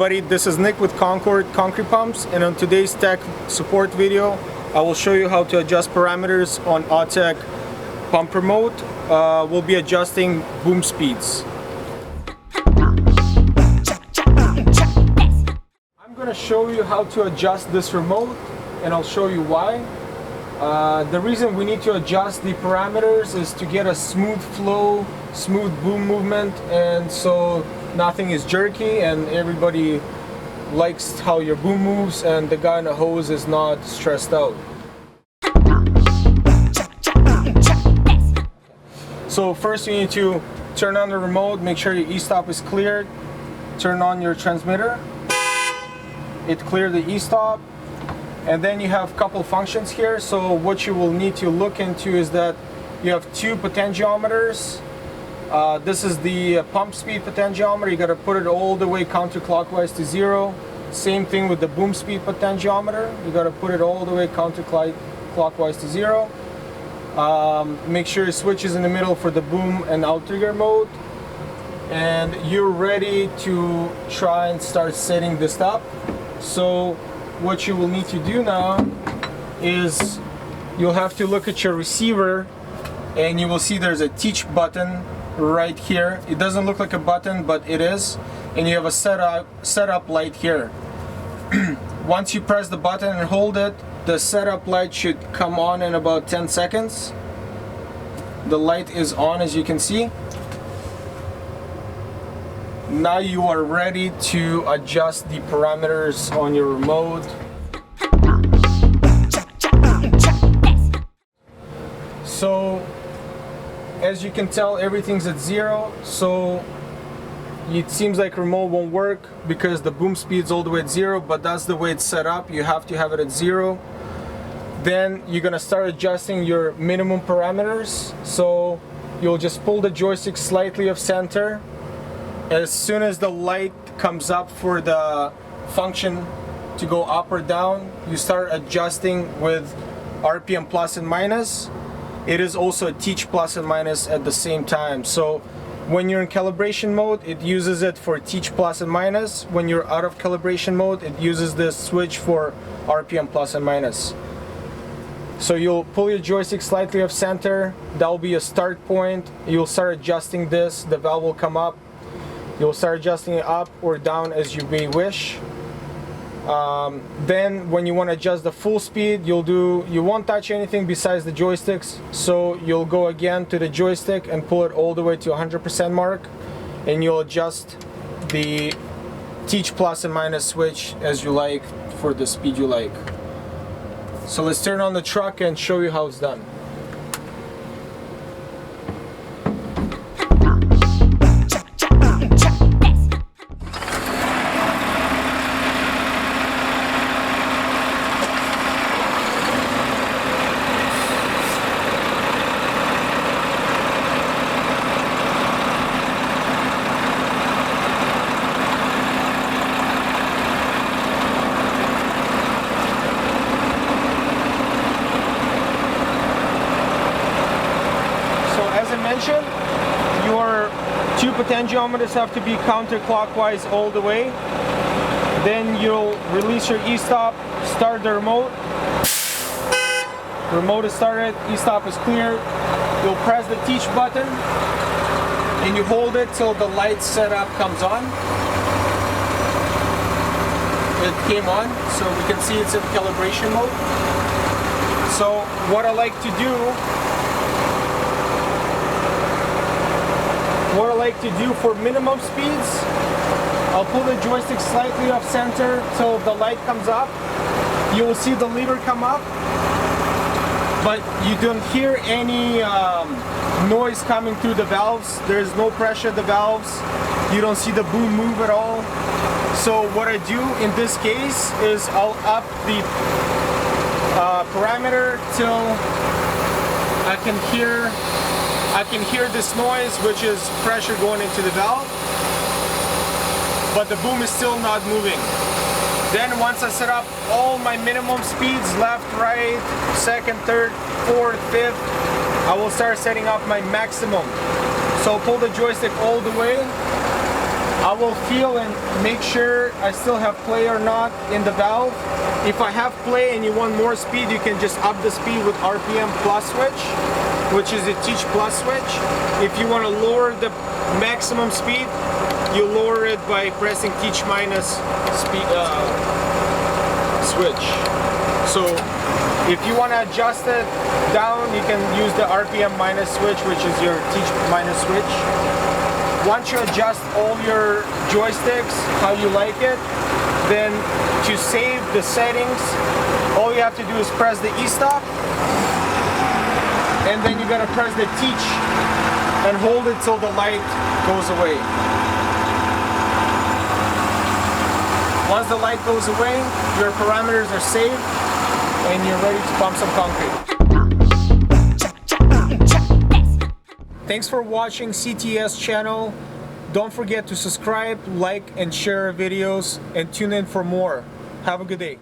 everybody, this is Nick with Concord Concrete Pumps, and on today's tech support video I will show you how to adjust parameters on Autec pump remote. We'll be adjusting boom speeds. I'm going to show you how to adjust this remote, and I'll show you why. The reason we need to adjust the parameters is to get a smooth flow, smooth boom movement, and so nothing is jerky and everybody likes how your boom moves and the guy in the hose is not stressed out. So first you need to turn on the remote, make sure your e-stop is cleared, turn on your transmitter, it cleared the e-stop, and then you have a couple functions here. So what you will need to look into is that you have two potentiometers. This is the pump speed potentiometer. You got to put it all the way counterclockwise to 0. Same thing with the boom speed potentiometer. You got to put it all the way counterclockwise to 0. Make sure your switch is in the middle for the boom and outrigger mode. And you're ready to try and start setting this up. So what you will need to do now is you'll have to look at your receiver, and you will see there's a teach button right here. It doesn't look like a button, but it is, and you have a setup light here. Once you press the button and hold it, the setup light should come on in about 10 seconds. The light is on, as you can see. Now you are ready to adjust the parameters on your remote. So as you can tell, everything's at 0, so it seems like remote won't work because the boom speed's all the way at 0, but that's the way it's set up. You have to have it at 0. Then you're gonna start adjusting your minimum parameters. So you'll just pull the joystick slightly off center. As soon as the light comes up for the function to go up or down, you start adjusting with RPM plus and minus. It is also a teach plus and minus at the same time. So when you're in calibration mode, it uses it for teach plus and minus. When you're out of calibration mode, it uses this switch for RPM plus and minus. So you'll pull your joystick slightly off center. That will be a start point. You'll start adjusting this. The valve will come up. You'll start adjusting it up or down as you may wish. Then when you want to adjust the full speed, you won't touch anything besides the joysticks. So you'll go again to the joystick and pull it all the way to 100% mark, and you'll adjust the teach plus and minus switch as you like for the speed you like. So let's turn on the truck and show you how it's done. Your two potentiometers have to be counterclockwise all the way. Then you'll release your e-stop, start the remote. Remote is started, e-stop is cleared. You'll press the teach button and you hold it till the light setup comes on. It came on, so we can see it's in calibration mode. So what I like to do for minimum speeds, I'll pull the joystick slightly off center till the light comes up. You will see the lever come up, but you don't hear any noise coming through the valves. There's no pressure at the valves. You don't see the boom move at all. So what I do in this case is I'll up the parameter till I can hear this noise, which is pressure going into the valve, but the boom is still not moving. Then once I set up all my minimum speeds, left, right, second, third, fourth, fifth, I will start setting up my maximum. So pull the joystick all the way I will feel and make sure I still have play or not in the valve. If I have play and you want more speed, you can just up the speed with RPM plus switch, which is a teach plus switch. If you want to lower the maximum speed, you lower it by pressing teach minus speed switch. So if you want to adjust it down, you can use the RPM minus switch, which is your teach minus switch. Once you adjust all your joysticks how you like it, then to save the settings, all you have to do is press the E-stop, and then you gotta press the teach and hold it till the light goes away. Once the light goes away, your parameters are saved and you're ready to pump some concrete. Thanks for watching CTS channel. Don't forget to subscribe, like, and share our videos, and tune in for more. Have a good day.